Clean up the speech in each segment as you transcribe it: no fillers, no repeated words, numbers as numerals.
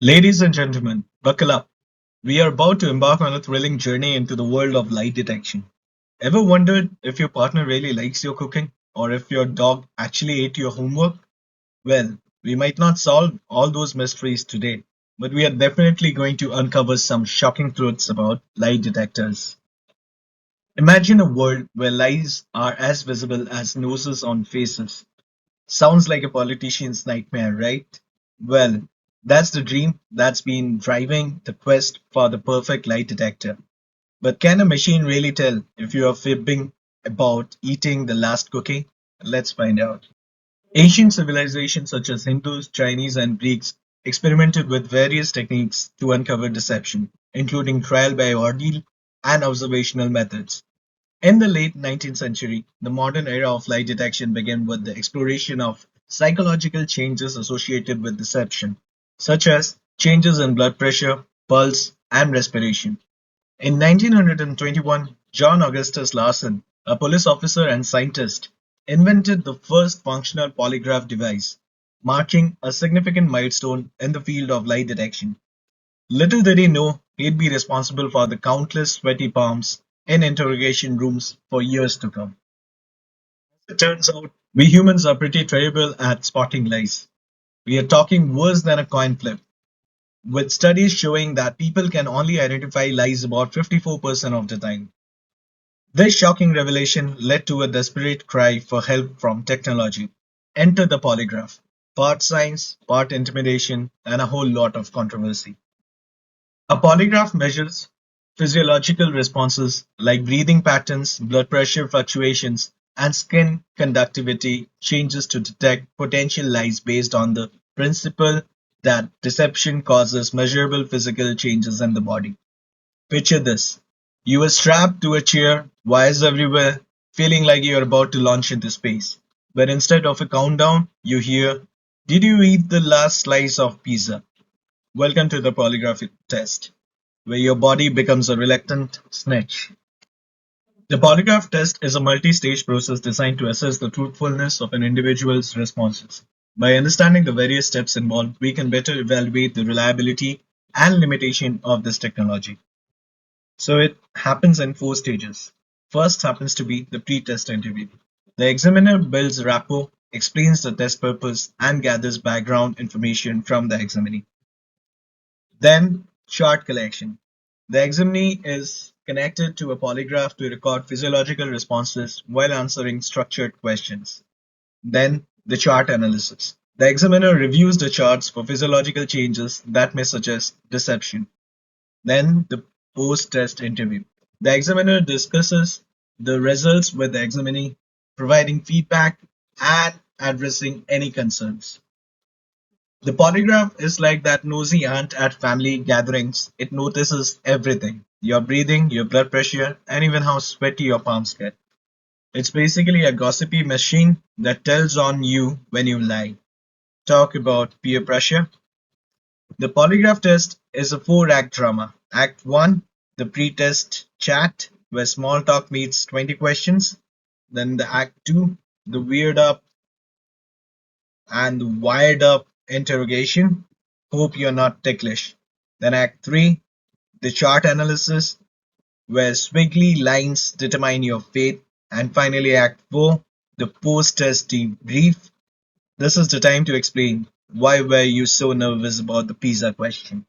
Ladies and gentlemen, buckle up. We are about to embark on a thrilling journey into the world of lie detection. Ever wondered if your partner really likes your cooking or if your dog actually ate your homework? Well, we might not solve all those mysteries today, but we are definitely going to uncover some shocking truths about lie detectors. Imagine a world where lies are as visible as noses on faces. Sounds like a politician's nightmare, right? Well, that's the dream that's been driving the quest for the perfect lie detector. But can a machine really tell if you are fibbing about eating the last cookie? Let's find out. Ancient civilizations such as Hindus, Chinese, and Greeks experimented with various techniques to uncover deception, including trial by ordeal and observational methods. In the late 19th century, the modern era of lie detection began with the exploration of psychological changes associated with deception, such as changes in blood pressure, pulse, and respiration. In 1921, John Augustus Larson, a police officer and scientist, invented the first functional polygraph device, marking a significant milestone in the field of lie detection. Little did he know he'd be responsible for the countless sweaty palms in interrogation rooms for years to come. It turns out we humans are pretty terrible at spotting lies. We are talking worse than a coin flip, with studies showing that people can only identify lies about 54% of the time. This shocking revelation led to a desperate cry for help from technology. Enter the polygraph. Part science, part intimidation, and a whole lot of controversy. A polygraph measures physiological responses like breathing patterns, blood pressure fluctuations, and skin conductivity changes to detect potential lies based on the principle that deception causes measurable physical changes in the body. Picture this. You are strapped to a chair, wires everywhere, feeling like you're about to launch into space. But instead of a countdown, you hear, "Did you eat the last slice of pizza?" Welcome to the polygraph test, where your body becomes a reluctant snitch. The polygraph test is a multi-stage process designed to assess the truthfulness of an individual's responses. By understanding the various steps involved, we can better evaluate the reliability and limitation of this technology. So it happens in four stages. First happens to be the pre-test interview. The examiner builds rapport, explains the test purpose, and gathers background information from the examinee. Then, chart collection. The examinee is connected to a polygraph to record physiological responses while answering structured questions. Then, the chart analysis. The examiner reviews the charts for physiological changes that may suggest deception. Then, the post-test interview. The examiner discusses the results with the examinee, providing feedback and addressing any concerns. The polygraph is like that nosy aunt at family gatherings. It notices everything: your breathing, your blood pressure, and even how sweaty your palms get. It's basically a gossipy machine that tells on you when you lie. Talk about peer pressure. The polygraph test is a four-act drama. Act 1, the pre-test chat, where small talk meets 20 questions. Then the Act 2, the weird up and the wired up interrogation. Hope you're not ticklish. Then Act 3, the chart analysis, where squiggly lines determine your fate. And finally, Act 4, the post-test debrief. This is the time to explain why were you so nervous about the pizza question.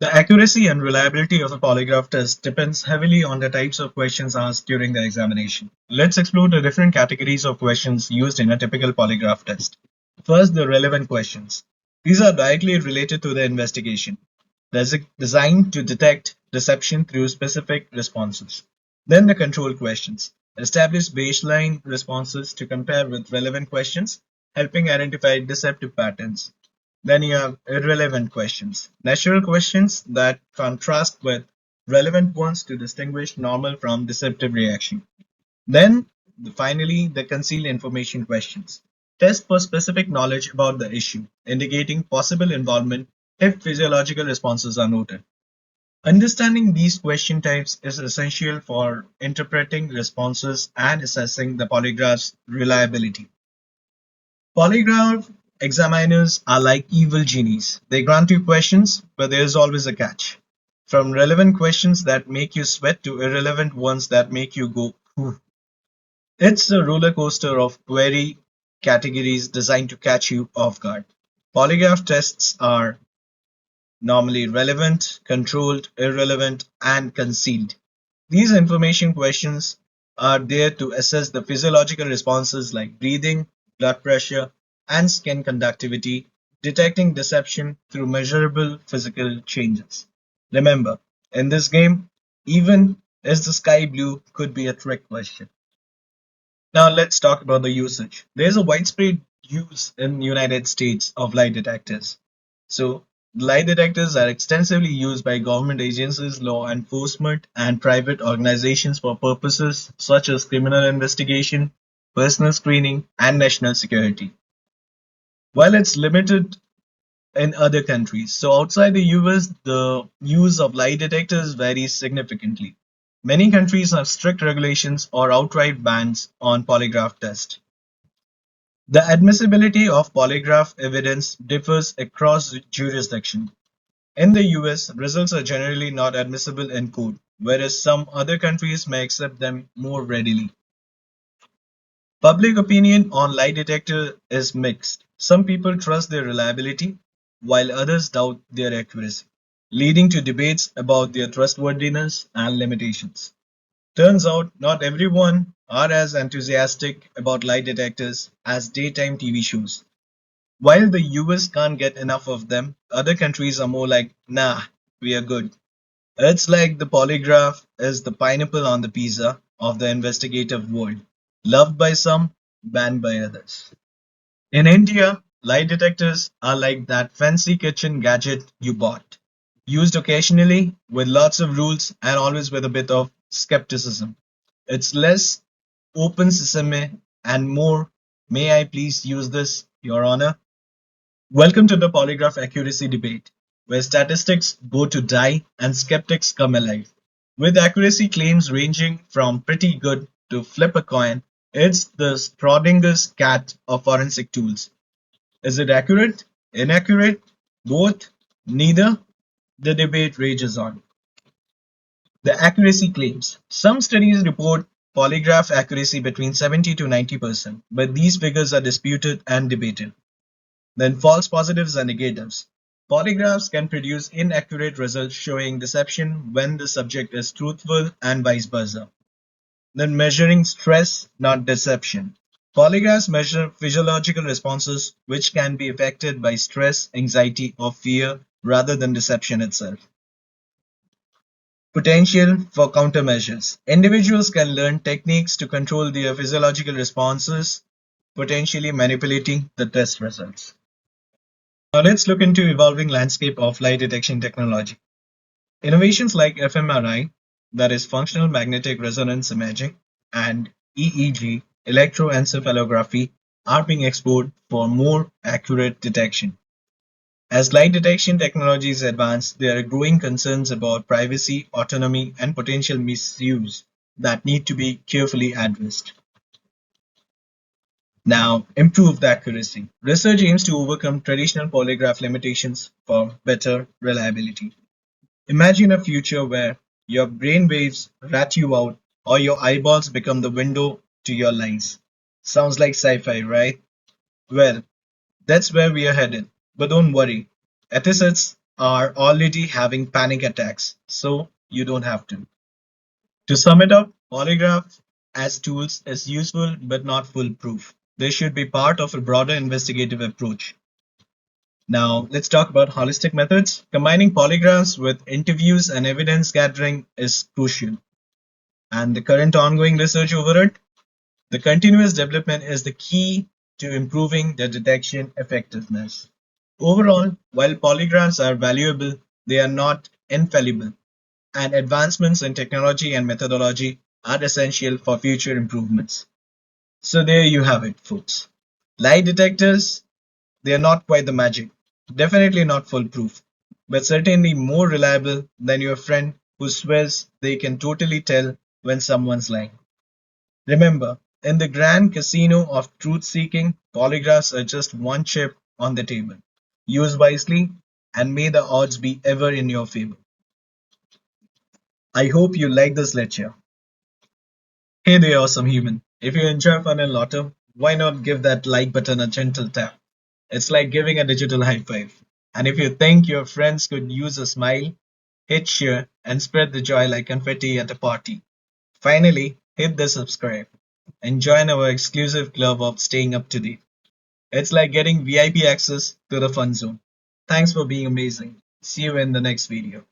The accuracy and reliability of a polygraph test depends heavily on the types of questions asked during the examination. Let's explore the different categories of questions used in a typical polygraph test. First, the relevant questions. These are directly related to the investigation, designed to detect deception through specific responses. Then the control questions. Establish baseline responses to compare with relevant questions, helping identify deceptive patterns. Then you have irrelevant questions, natural questions that contrast with relevant ones to distinguish normal from deceptive reaction. Then, finally, the concealed information questions. Test for specific knowledge about the issue, indicating possible involvement if physiological responses are noted. Understanding these question types is essential for interpreting responses and assessing the polygraph's reliability. Polygraph Examiners are like evil genies. They grant you questions, but there is always a catch. From relevant questions that make you sweat to irrelevant ones that make you go, "Whew." It's a roller coaster of query categories designed to catch you off guard. Polygraph tests are normally relevant, controlled, irrelevant, and concealed. These information questions are there to assess the physiological responses like breathing, blood pressure, and skin conductivity, detecting deception through measurable physical changes. Remember, in this game, even is the sky blue could be a trick question. Now let's talk about the usage. There's a widespread use in the United States of lie detectors. So lie detectors are extensively used by government agencies, law enforcement, and private organizations for purposes such as criminal investigation, personal screening, and national security. While it's limited in other countries, so outside the US, the use of lie detectors varies significantly. Many countries have strict regulations or outright bans on polygraph tests. The admissibility of polygraph evidence differs across jurisdictions. In the US, results are generally not admissible in court, whereas some other countries may accept them more readily. Public opinion on lie detector is mixed. Some people trust their reliability, while others doubt their accuracy, leading to debates about their trustworthiness and limitations. Turns out not everyone are as enthusiastic about lie detectors as daytime TV shows. While the US can't get enough of them, other countries are more like, nah, we are good. It's like the polygraph is the pineapple on the pizza of the investigative world, loved by some, banned by others. In India, lie detectors are like that fancy kitchen gadget you bought, used occasionally with lots of rules and always with a bit of skepticism. It's less open sesame and more, may I please use this, Your Honor? Welcome to the polygraph accuracy debate, where statistics go to die and skeptics come alive. With accuracy claims ranging from pretty good to flip a coin, it's the Schrodinger's cat of forensic tools. Is it accurate? Inaccurate? Both? Neither? The debate rages on. The accuracy claims. Some studies report polygraph accuracy between 70 to 90%, but these figures are disputed and debated. Then false positives and negatives. Polygraphs can produce inaccurate results showing deception when the subject is truthful and vice versa. Then measuring stress, not deception. Polygraphs measure physiological responses which can be affected by stress, anxiety, or fear rather than deception itself. Potential for countermeasures. Individuals can learn techniques to control their physiological responses, potentially manipulating the test results. Now let's look into evolving landscape of lie detection technology. Innovations like fMRI, that is functional magnetic resonance imaging, and EEG, electroencephalography, are being explored for more accurate detection. As lie detection technologies advance, there are growing concerns about privacy, autonomy, and potential misuse that need to be carefully addressed. Now, improved accuracy. Research aims to overcome traditional polygraph limitations for better reliability. Imagine a future where your brain waves rat you out or your eyeballs become the window to your lies. Sounds like sci-fi, right? Well, that's where we are headed. But don't worry, ethicists are already having panic attacks, so you don't have to. To sum it up, polygraph as tools is useful but not foolproof. They should be part of a broader investigative approach. Now, let's talk about holistic methods. Combining polygraphs with interviews and evidence gathering is crucial. And the current ongoing research over it, the continuous development is the key to improving the detection effectiveness. Overall, while polygraphs are valuable, they are not infallible, and advancements in technology and methodology are essential for future improvements. So there you have it, folks. Lie detectors, they are not quite the magic. Definitely not foolproof, but certainly more reliable than your friend who swears they can totally tell when someone's lying. Remember, in the grand casino of truth seeking, polygraphs are just one chip on the table. Use wisely, and may the odds be ever in your favor. I hope you like this lecture. Hey there, awesome human. If you enjoy fun and laughter, why not give that like button a gentle tap? It's like giving a digital high five. And if you think your friends could use a smile, hit share and spread the joy like confetti at a party. Finally, hit the subscribe and join our exclusive club of staying up to date. It's like getting VIP access to the fun zone. Thanks for being amazing. See you in the next video.